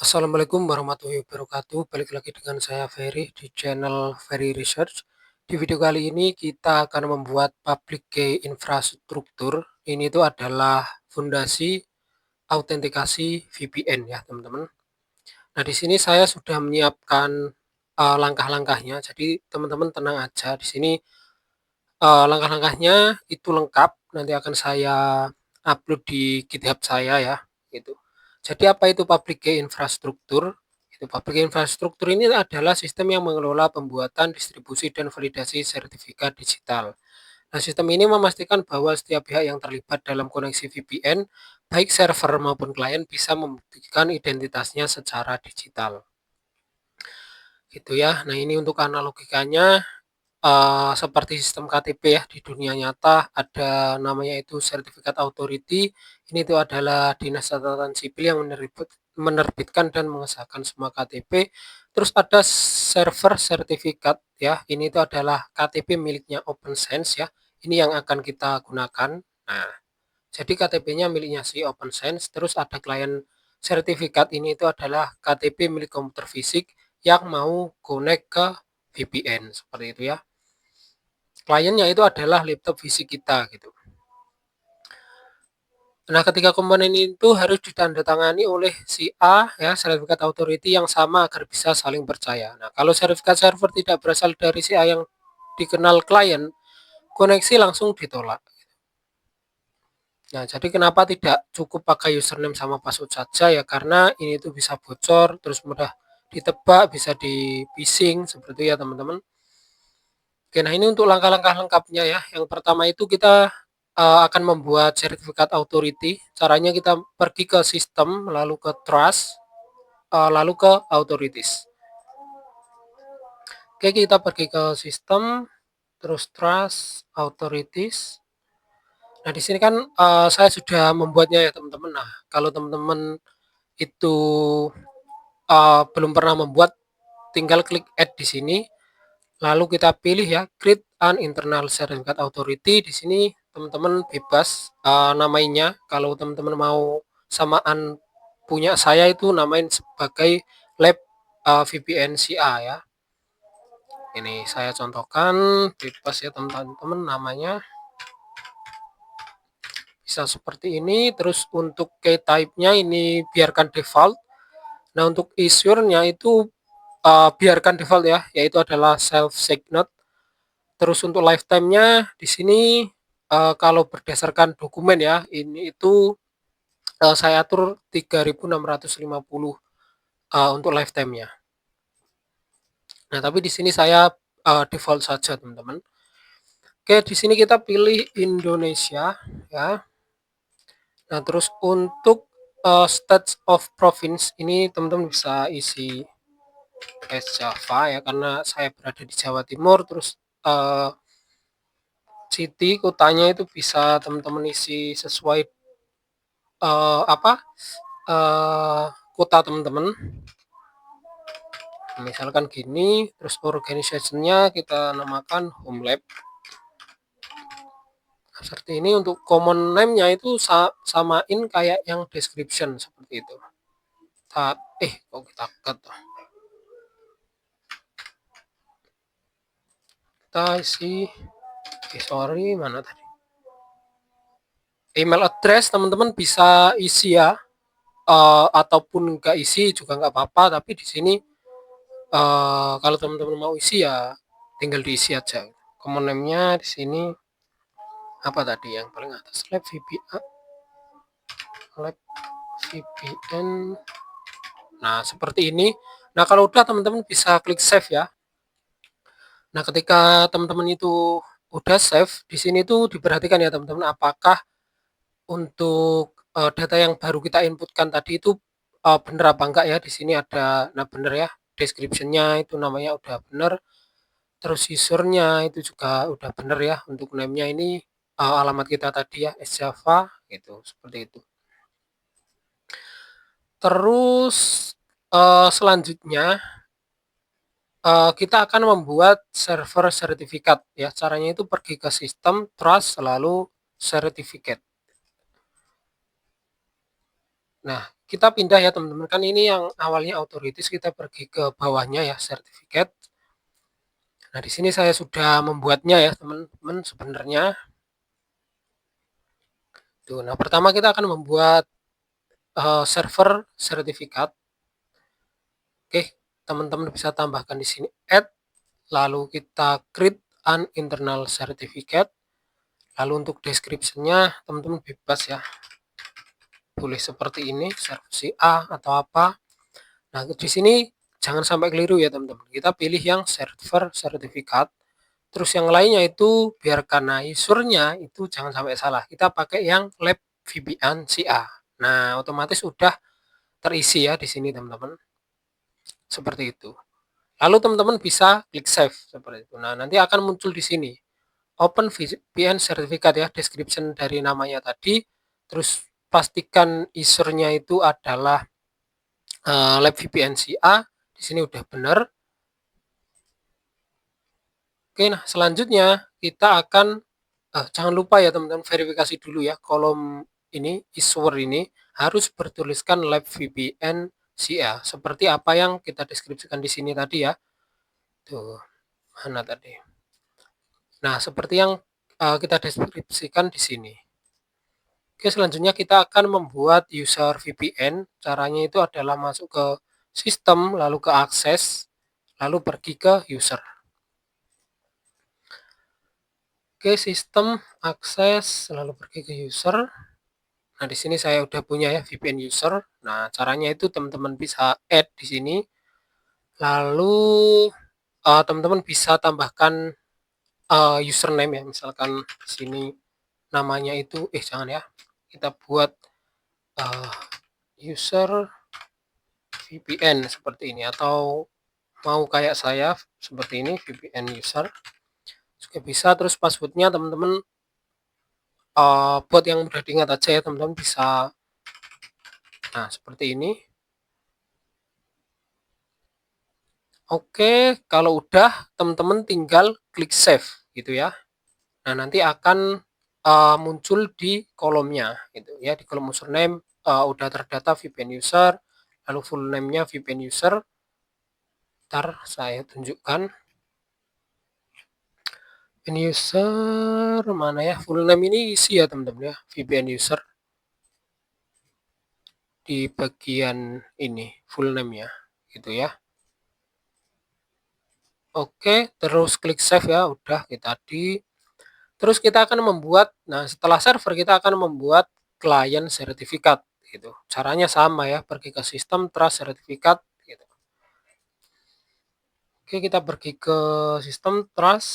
Assalamualaikum warahmatullahi wabarakatuh. Balik lagi dengan saya Ferry di channel Ferry Research. Di video kali ini kita akan membuat public key infrastruktur. Ini itu adalah fondasi autentikasi VPN ya, teman-teman. Nah, di sini saya sudah menyiapkan langkah-langkahnya. Jadi, teman-teman tenang aja. Di sini langkah-langkahnya itu lengkap. Nanti akan saya upload di GitHub saya ya, gitu. Jadi apa itu public key infrastruktur? Itu public key infrastruktur ini adalah sistem yang mengelola pembuatan, distribusi, dan validasi sertifikat digital. Nah, sistem ini memastikan bahwa setiap pihak yang terlibat dalam koneksi VPN, baik server maupun klien, bisa membuktikan identitasnya secara digital. Gitu ya. Nah, ini untuk analogikanya seperti sistem KTP ya di dunia nyata ada namanya itu Certificate Authority. Ini itu adalah Dinas Catatan Sipil yang menerbitkan dan mengesahkan semua KTP. Terus ada server sertifikat ya. Ini itu adalah KTP miliknya OpenSense ya. Ini yang akan kita gunakan. Nah, jadi KTP-nya miliknya si OpenSense. Terus ada klien sertifikat, ini itu adalah KTP milik komputer fisik yang mau connect ke VPN seperti itu ya. Kliennya itu adalah laptop fisik kita gitu. Nah, ketika komponen itu harus ditandatangani oleh si A ya, sertifikat authority yang sama agar bisa saling percaya. Nah, kalau sertifikat server tidak berasal dari si A yang dikenal klien, koneksi langsung ditolak. Nah, jadi kenapa tidak cukup pakai username sama password saja ya? Karena ini tuh bisa bocor, terus mudah ditebak, bisa di phishing seperti itu ya, teman-teman. Oke, nah ini untuk langkah-langkah lengkapnya ya. Yang pertama itu kita akan membuat sertifikat authority. Caranya kita pergi ke sistem, lalu ke trust, lalu ke authorities. Oke, kita pergi ke sistem, terus trust, authorities. Nah, di sini kan saya sudah membuatnya ya, teman-teman. Nah, kalau teman-teman itu belum pernah membuat, tinggal klik add di sini. Lalu kita pilih ya, create an internal certificate authority. Di sini teman-teman bebas namanya. Kalau teman-teman mau samaan punya saya itu namain sebagai lab VPN CA ya. Ini saya contohkan, bebas ya teman-teman namanya. Bisa seperti ini. Terus untuk key type-nya ini biarkan default. Nah, untuk issue-nya itu biarkan default ya, yaitu adalah self signet. Terus untuk lifetime-nya di sini kalau berdasarkan dokumen ya, ini itu saya atur 3650 untuk lifetime-nya. Nah, tapi di sini saya default saja, teman-teman. Oke, di sini kita pilih Indonesia ya. Nah, terus untuk states of province ini teman-teman bisa isi Java ya, karena saya berada di Jawa Timur. Terus city kotanya itu bisa teman-teman isi sesuai apa kota teman-teman, misalkan gini. Terus organizationnya kita namakan home lab seperti ini. Untuk common name-nya itu samain kayak yang description seperti itu. Kok kita cut, kita isi sorry, mana tadi email address, teman-teman bisa isi ya, ataupun nggak isi juga nggak apa-apa. Tapi di sini kalau teman-teman mau isi ya tinggal diisi aja. Common name-nya di sini apa tadi yang paling atas, lab VPN. Nah, seperti ini. Nah, kalau udah teman-teman bisa klik save ya. Nah, ketika teman-teman itu udah save, di sini tuh diperhatikan ya teman-teman, apakah untuk data yang baru kita inputkan tadi itu benar apa enggak ya. Di sini ada, nah benar ya, description-nya itu namanya udah benar. Terus user-nya itu juga udah benar ya. Untuk name-nya ini alamat kita tadi ya, Java gitu, seperti itu. Terus selanjutnya kita akan membuat server sertifikat ya. Caranya itu pergi ke sistem, trust, lalu certificate. Nah, kita pindah ya teman-teman, kan ini yang awalnya authorities, kita pergi ke bawahnya ya, certificate. Nah, di sini saya sudah membuatnya ya teman-teman sebenarnya. Tuh, nah pertama kita akan membuat server sertifikat. Oke, teman-teman bisa tambahkan di sini add, lalu kita create an internal certificate. Lalu untuk description-nya teman-teman bebas ya. Boleh seperti ini, server A atau apa. Nah, di sini jangan sampai keliru ya teman-teman. Kita pilih yang server sertifikat. Terus yang lainnya itu biarkan, nah usernya itu jangan sampai salah. Kita pakai yang lab VPN CA. Nah, otomatis sudah terisi ya di sini teman-teman. Seperti itu. Lalu teman-teman bisa klik save seperti itu. Nah, nanti akan muncul di sini. Open VPN Certificate ya, description dari namanya tadi. Terus pastikan usernya itu adalah lab VPN CA. Di sini udah benar. Oke, nah selanjutnya kita akan jangan lupa ya teman-teman verifikasi dulu ya, kolom ini issuer ini harus bertuliskan lab VPN CA seperti apa yang kita deskripsikan di sini tadi ya. Tuh, mana tadi? Nah, seperti yang kita deskripsikan di sini. Oke, selanjutnya kita akan membuat user VPN. Caranya itu adalah masuk ke sistem, lalu ke akses, lalu pergi ke user. Oke, sistem, akses, lalu pergi ke user. Nah, di sini saya udah punya ya VPN user. Nah, caranya itu teman-teman bisa add di sini. Lalu teman-teman bisa tambahkan username ya. Misalkan di sini namanya itu jangan ya. Kita buat uh, user VPN seperti ini, atau mau kayak saya seperti ini VPN user juga bisa. Terus passwordnya teman-teman buat yang mudah diingat aja ya teman-teman, bisa nah seperti ini. Oke, kalau udah teman-teman tinggal klik save gitu ya. Nah, nanti akan muncul di kolomnya gitu ya, di kolom username udah terdata VPN user, lalu full name-nya VPN user. Ntar saya tunjukkan VPN user mana ya, full name ini isi ya teman-teman ya, VPN user di bagian ini full name-nya gitu ya. Oke, terus klik save ya, udah kita tadi. Terus kita akan membuat, nah setelah server kita akan membuat klien sertifikat gitu. Caranya sama ya, pergi ke sistem, trust sertifikat gitu. Oke, kita pergi ke sistem, trust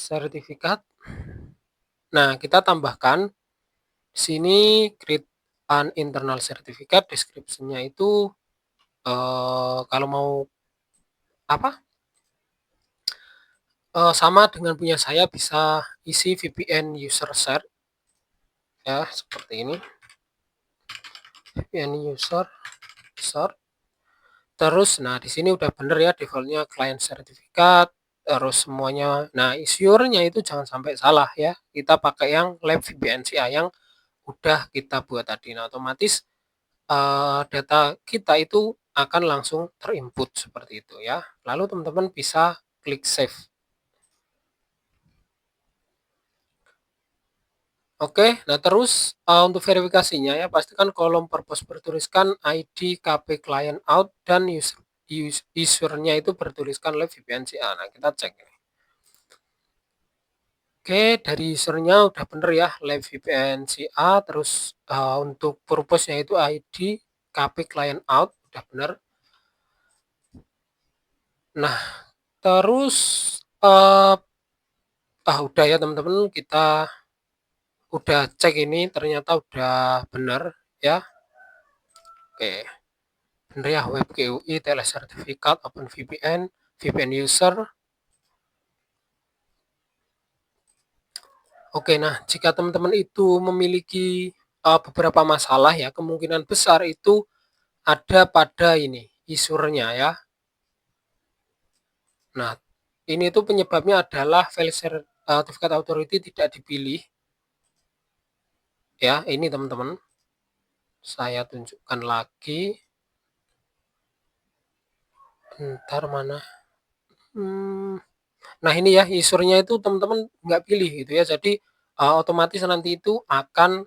sertifikat. Nah, kita tambahkan di sini create an internal certificate, description-nya itu kalau mau apa? Sama dengan punya saya, bisa isi VPN user share ya, seperti ini. VPN user share. Terus, nah di sini udah bener ya defaultnya client sertifikat, terus semuanya. Nah, issuer-nya itu jangan sampai salah ya. Kita pakai yang lab VPNCA yang udah kita buat tadi. Nah, otomatis data kita itu akan langsung terinput seperti itu ya. Lalu teman-teman bisa klik save. Oke, nah terus untuk verifikasinya ya, pastikan kolom purpose bertuliskan ID, KP client out, dan usernya itu bertuliskan live VPN-CA. Nah, kita cek ini. Oke, dari usernya udah bener ya, live VPN-CA, terus untuk purpose-nya itu ID, KP client out, udah bener. Nah, terus udah ya teman-teman, kita udah cek ini ternyata udah bener ya. Oke. Bener ya, web GUI, telesertifikat, OpenVPN, VPN user. Oke, nah jika teman-teman itu memiliki beberapa masalah ya, kemungkinan besar itu ada pada ini, usernya ya. Nah, ini tuh penyebabnya adalah file certificate authority tidak dipilih. Ya, ini teman-teman. Saya tunjukkan lagi. Bentar mana? Nah ini ya usernya itu teman-teman nggak pilih gitu ya. Jadi otomatis nanti itu akan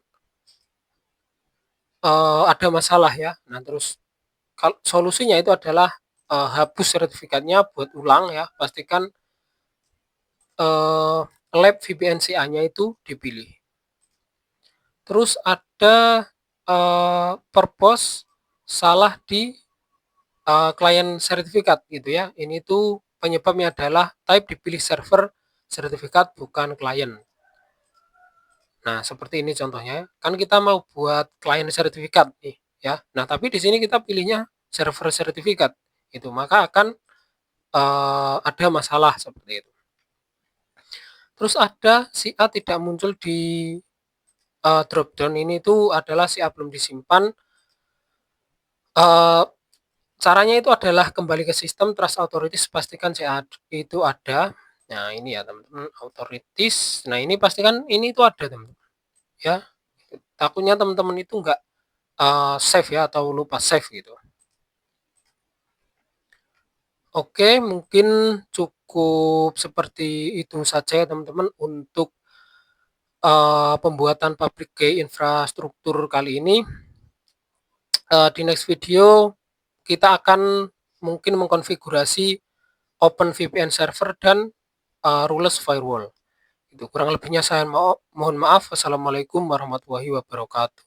ada masalah ya. Nah terus solusinya itu adalah hapus sertifikatnya, buat ulang ya. Pastikan lab VPN-CA-nya itu dipilih. Terus ada purpose salah di klien sertifikat gitu ya. Ini tuh penyebabnya adalah type dipilih server sertifikat bukan klien. Nah, seperti ini contohnya. Kan kita mau buat klien sertifikat nih ya. Nah, tapi di sini kita pilihnya server sertifikat. Itu maka akan ada masalah seperti itu. Terus ada si A tidak muncul di dropdown, ini tuh adalah si A belum disimpan. Caranya itu adalah kembali ke sistem trust authorities, pastikan si A itu ada. Nah, ini ya teman-teman, authorities. Nah, ini pastikan ini itu ada teman-teman ya. Takutnya teman-teman itu enggak save ya atau lupa save gitu. Oke, mungkin cukup seperti itu saja ya teman-teman untuk pembuatan public key infrastruktur kali ini. Di next video kita akan mungkin mengkonfigurasi OpenVPN server dan ruleless firewall. Itu kurang lebihnya saya mohon maaf. Wassalamualaikum warahmatullahi wabarakatuh.